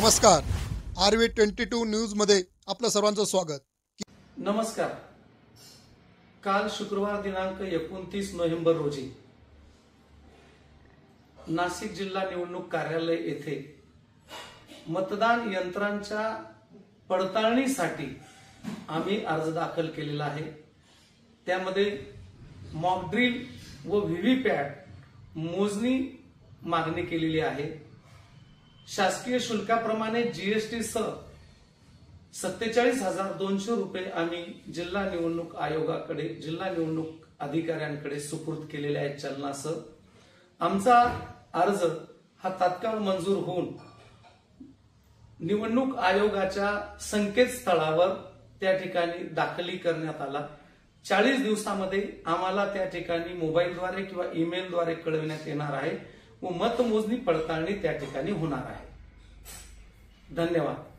नमस्कार. RV22 news मध्ये आपलं सर्वांचं स्वागत. नमस्कार. काल शुक्रवार दिनांक 29 नोव्हेंबर रोजी नाशिक जिल्हा निवडणूक कार्यालय येथे मतदान यंत्रांच्या पडताळणीसाठी आम्ही अर्ज दाखल केलेला आहे. त्यामध्ये मॉक ड्रिल व व्हीव्हीपॅट मोजणी मागणी केलेली आहे. शासकीय शुल्काप्रमाणे जीएसटी सह 47,200 रुपये आम्ही जिल्हा निवडणूक आयोगाकडे, जिल्हा निवडणूक अधिकाऱ्यांकडे सुपूर्द केलेले आहेत चलनासह. आमचा अर्ज हा तात्काळ मंजूर होऊन निवडणूक आयोगाच्या संकेतस्थळावर त्या ठिकाणी दाखली करण्यात आला. 40 दिवसामध्ये आम्हाला त्या ठिकाणी मोबाईलद्वारे किंवा ईमेलद्वारे कळविण्यात येणार आहे व मतमोजणी पडताळणी त्या ठिकाणी होणार आहे. धन्यवाद.